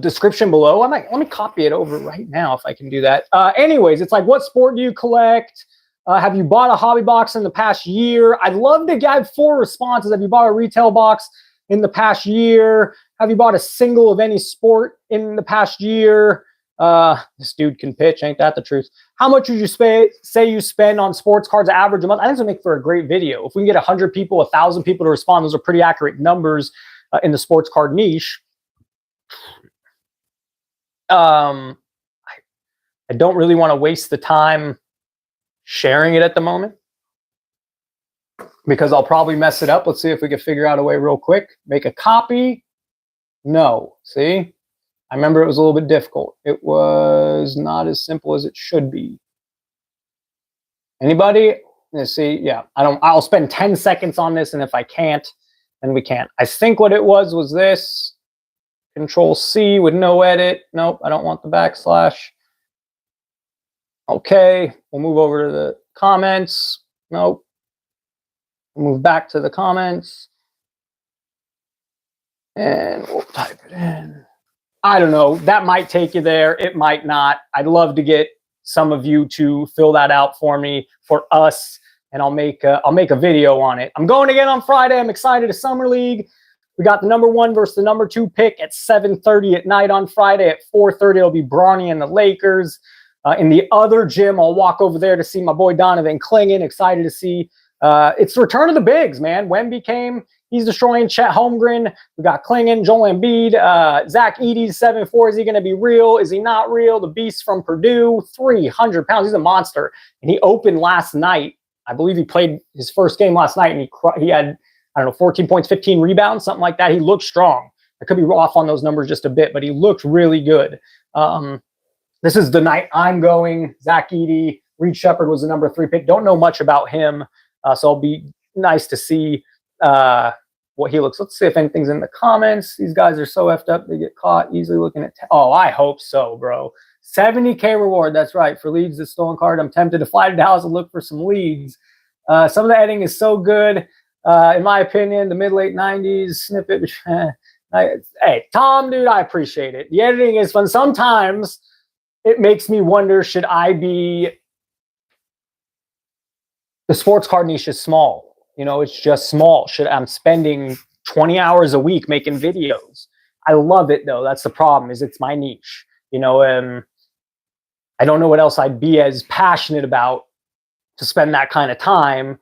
description below. Let me copy it over right now if I can do that. Anyways, it's like, what sport do you collect? Have you bought a hobby box in the past year? I'd love to get 4 responses. Have you bought a retail box in the past year? Have you bought a single of any sport in the past year? This dude can pitch, ain't that the truth? How much would you say you spend on sports cards average a month? I think this would make for a great video. If we can get 100 people, 1,000 people to respond, those are pretty accurate numbers in the sports card niche. I don't really want to waste the time sharing it at the moment because I'll probably mess it up. Let's see if we can figure out a way real quick. Make a copy. No. See? I remember it was a little bit difficult. It was not as simple as it should be. Anybody? Let's see. Yeah. I'll spend 10 seconds on this, and if I can't, then we can't. I think what it was this. Control C with no edit. Nope, I don't want the backslash. Okay, we'll move over to the comments. Nope. We'll move back to the comments. And we'll type it in. I don't know. That might take you there. It might not. I'd love to get some of you to fill that out for me, for us, and I'll make a video on it. I'm going again on Friday. I'm excited. A summer league. We got the number 1 versus the number 2 pick at 7:30 at night on Friday. At 4:30, it'll be Bronny and the Lakers. In the other gym, I'll walk over there to see my boy Donovan Clingan. Excited to see. It's the return of the bigs, man. Wemby came. He's destroying Chet Holmgren. We got Clingan, Joel Embiid, Zach Edey's 7'4". Is he going to be real? Is he not real? The beast from Purdue, 300 pounds. He's a monster. And he opened last night. I believe he played his first game last night, and he had, I don't know, 14 points, 15 rebounds, something like that. He looked strong. I could be off on those numbers just a bit, but he looked really good. This is the night I'm going. Zach Edey, Reed Shepherd was the number 3 pick. Don't know much about him, so it'll be nice to see what he looks. Let's see if anything's in the comments. These guys are so effed up, they get caught easily looking at. Oh, I hope so, bro. 70K reward. That's right. For leads, the stolen card. I'm tempted to fly to Dallas and look for some leads. Some of the editing is so good. In my opinion, the mid-late 90s snippet. Hey, Tom, dude, I appreciate it. The editing is fun. Sometimes it makes me wonder, should I be... The sports card niche is small. You know, it's just small. I'm spending 20 hours a week making videos. I love it, though. That's the problem, is it's my niche. You know, I don't know what else I'd be as passionate about to spend that kind of time.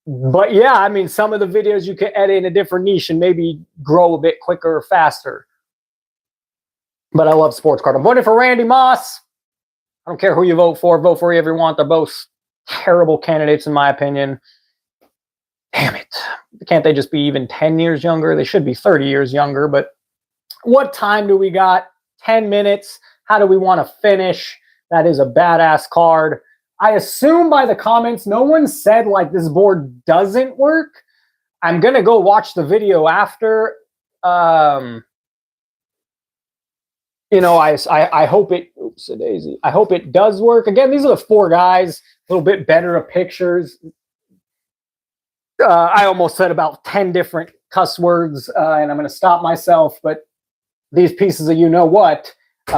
But yeah, I mean, some of the videos you can edit in a different niche and maybe grow a bit quicker or faster. But I love sports card. I'm voting for Randy Moss. I don't care who you vote for whoever you want. They're both terrible candidates, in my opinion. Damn it. Can't they just be even 10 years younger? They should be 30 years younger. But what time do we got? 10 minutes. How do we want to finish? That is a badass card. I assume by the comments, no one said like this board doesn't work. I'm going to go watch the video after. You know, I hope it, oops, a daisy. I hope it does work. Again, these are the 4 guys, a little bit better of pictures. I almost said about 10 different cuss words, and I'm going to stop myself. But these pieces of you-know-what, they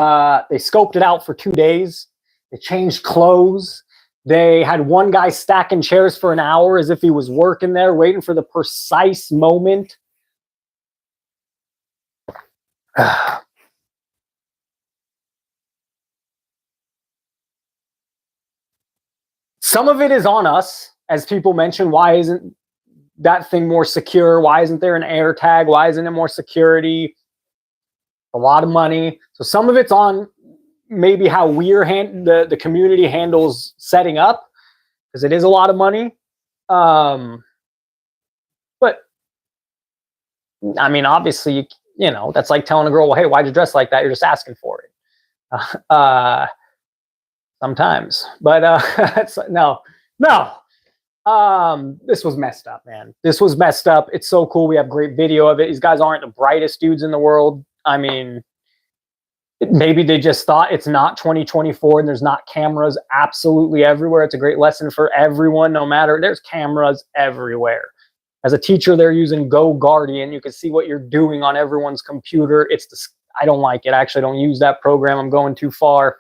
scoped it out for 2 days. They changed clothes. They had one guy stacking chairs for an hour as if he was working there, waiting for the precise moment. Some of it is on us, as people mentioned. Why isn't that thing more secure? Why isn't there an air tag? Why isn't it more security? A lot of money. So some of it's on maybe how we're the community handles setting up, because it is a lot of money. But I mean, obviously, you know, that's like telling a girl, well, hey, why'd you dress like that? You're just asking for it. Sometimes, but no. This was messed up, man. This was messed up. It's so cool. We have great video of it. These guys aren't the brightest dudes in the world. I mean, maybe they just thought it's not 2024 and there's not cameras absolutely everywhere. It's a great lesson for everyone, no matter. There's cameras everywhere. As a teacher, they're using Go Guardian. You can see what you're doing on everyone's computer. I don't like it. I actually don't use that program. I'm going too far.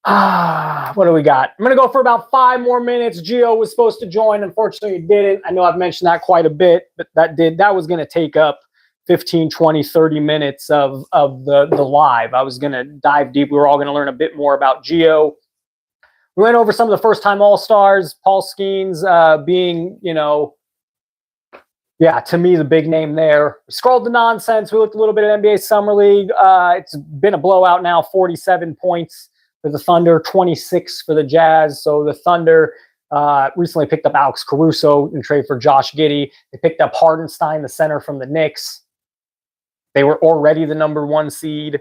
What do we got? I'm going to go for about 5 more minutes. Gio was supposed to join. Unfortunately, he didn't. I know I've mentioned that quite a bit, but that was going to take up 15, 20, 30 minutes of the live. I was going to dive deep. We were all going to learn a bit more about Gio. We went over some of the first-time All-Stars. Paul Skeens being, you know, Yeah, to me, the big name there. We scrolled the nonsense. We looked a little bit at NBA Summer League. It's been a blowout now, 47 points for the Thunder, 26 for the Jazz. So the Thunder recently picked up Alex Caruso in trade for Josh Giddey. They picked up Hardenstein, the center from the Knicks. They were already the #1 seed.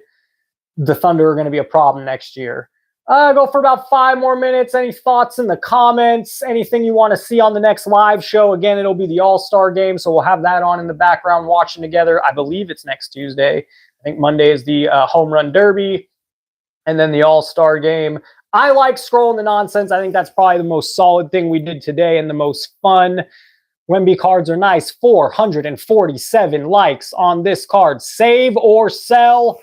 The Thunder are going to be a problem next year. Go for about 5 more minutes. Any thoughts in the comments? Anything you want to see on the next live show? Again, it'll be the All-Star game, so we'll have that on in the background watching together. I believe it's next Tuesday. I think Monday is the Home Run Derby, and then the All-Star game. I like scrolling the nonsense. I think that's probably the most solid thing we did today and the most fun. Wemby cards are nice. 447 likes on this card. Save or sell?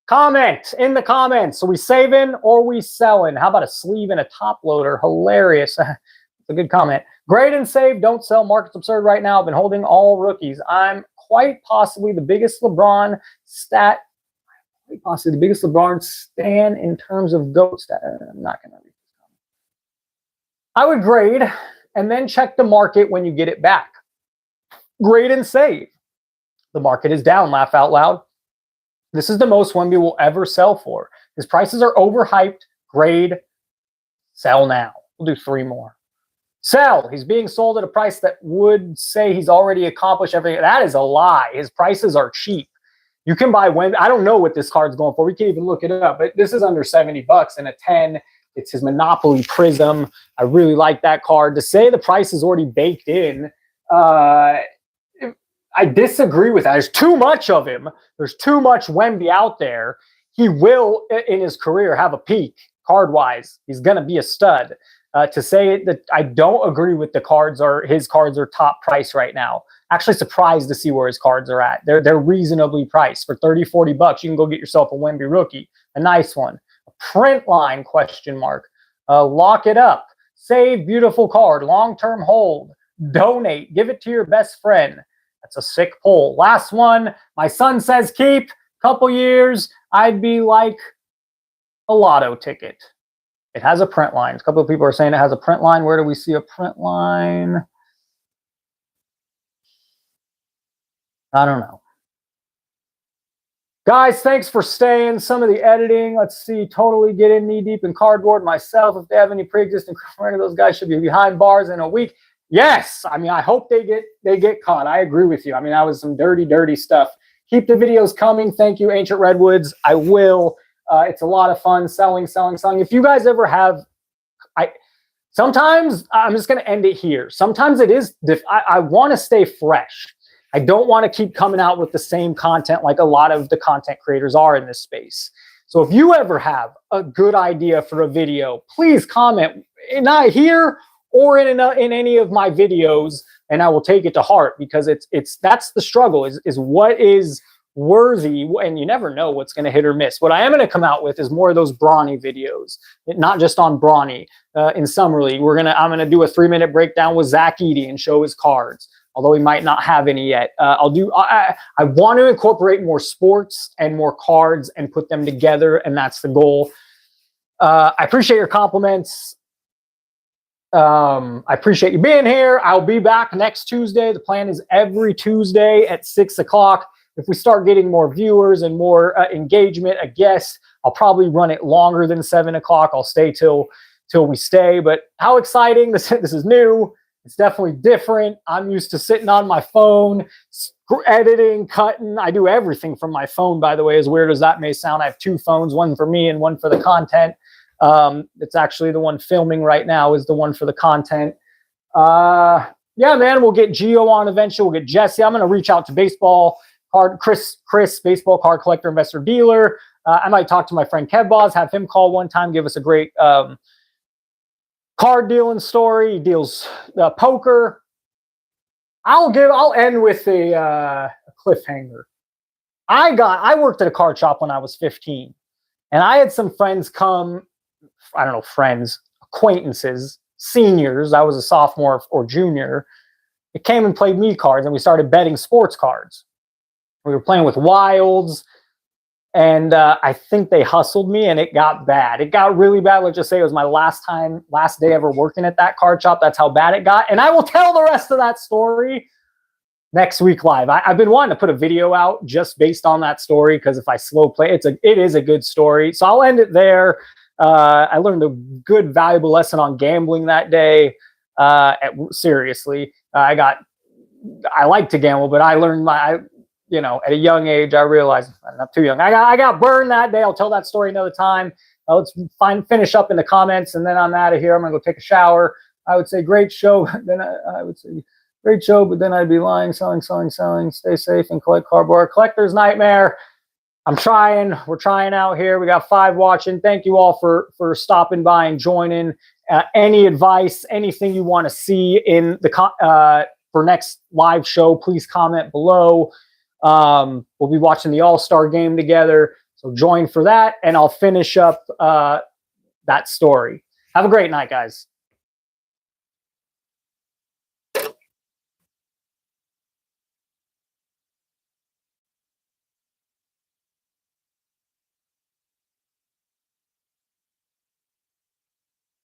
Comment in the comments. So we saving or we selling? How about a sleeve and a top loader? Hilarious. It's a good comment. Grade and save, don't sell. Market's absurd right now. I've been holding all rookies. I'm quite possibly the biggest LeBron stat. Quite possibly the biggest LeBron stan in terms of GOAT stat. I'm not going to read this comment. I would grade and then check the market when you get it back. Grade and save. The market is down. Laugh out loud. This is the most Wemby will ever sell for. His prices are overhyped. Grade, sell now. We'll do 3 more. Sell. He's being sold at a price that would say he's already accomplished everything. That is a lie. His prices are cheap. You can buy Wemby. I don't know what this card's going for. We can't even look it up. But this is under $70 and a 10. It's his Monopoly Prism. I really like that card. To say the price is already baked in, I disagree with that. There's too much of him. There's too much Wemby out there. He will, in his career, have a peak card-wise. He's going to be a stud. To say that I don't agree with his cards are top price right now. Actually surprised to see where his cards are at. They're reasonably priced. For $30-40, you can go get yourself a Wemby rookie. A nice one. A print line, question mark. Lock it up. Save, beautiful card. Long-term hold. Donate. Give it to your best friend. That's a sick pull. Last one. My son says keep. Couple years, I'd be like a lotto ticket. It has a print line. A couple of people are saying it has a print line. Where do we see a print line? I don't know. Guys, thanks for staying. Some of the editing. Let's see. Totally get in knee deep in cardboard myself. If they have any pre-existing, those guys should be behind bars in a week. Yes, I mean, I hope they get caught. I agree with you. I mean, that was some dirty stuff. Keep the videos coming. Thank you, Ancient Redwoods. I will. It's a lot of fun selling. If you guys ever have, sometimes I'm just going to end it here. Sometimes it is. I want to stay fresh. I don't want to keep coming out with the same content like a lot of the content creators are in this space. So if you ever have a good idea for a video, please comment, not here or in any of my videos, and I will take it to heart, because that's the struggle is what is worthy, and you never know what's going to hit or miss. What I am going to come out with is more of those Bronny videos, not just on Bronny. In Summer League, I'm gonna do a 3-minute breakdown with Zach Edey and show his cards, although he might not have any yet. I want to incorporate more sports and more cards and put them together, and that's the goal. I appreciate your compliments. I appreciate you being here. I'll be back next Tuesday. The plan is every Tuesday at 6 o'clock. If we start getting more viewers and more engagement, I guess I'll probably run it longer than 7 o'clock. I'll stay till we stay. But how exciting. This is new. It's definitely different. I'm used to sitting on my phone, editing, cutting. I do everything from my phone, by the way, as weird as that may sound. I have 2 phones, one for me and one for the content. It's actually the one filming right now is the one for the content. Yeah, man, we'll get Gio on eventually. We'll get Jesse. I'm going to reach out to Chris, baseball card collector, investor, dealer. I might talk to my friend Kev Boz, have him call one time, give us a great card dealing story. He deals poker. I'll end with a cliffhanger. I worked at a card shop when I was 15, and I had some friends come. I don't know, friends, acquaintances, seniors. I was a sophomore or junior. It came and played me cards, and we started betting sports cards. We were playing with wilds, and I think they hustled me, and it got bad. It got really bad. Let's just say it was my last day ever working at that card shop. That's how bad it got. And I will tell the rest of that story next week live. I've been wanting to put a video out just based on that story, because if I slow play, it is a good story. So I'll end it there. I learned a good, valuable lesson on gambling that day. Seriously, I like to gamble, but I learned at a young age, I realized I'm not too young. I got burned that day. I'll tell that story another time. Let's finish up in the comments, and then I'm out of here. I'm gonna go take a shower. I would say great show. Then I would say great show, but then I'd be lying, selling. Stay safe and collect cardboard. Collector's nightmare. I'm trying. We're trying out here. We got 5 watching. Thank you all for stopping by and joining. Any advice, anything you want to see in the for next live show, please comment below. We'll be watching the All-Star game together, so join for that, and I'll finish up that story. Have a great night, guys.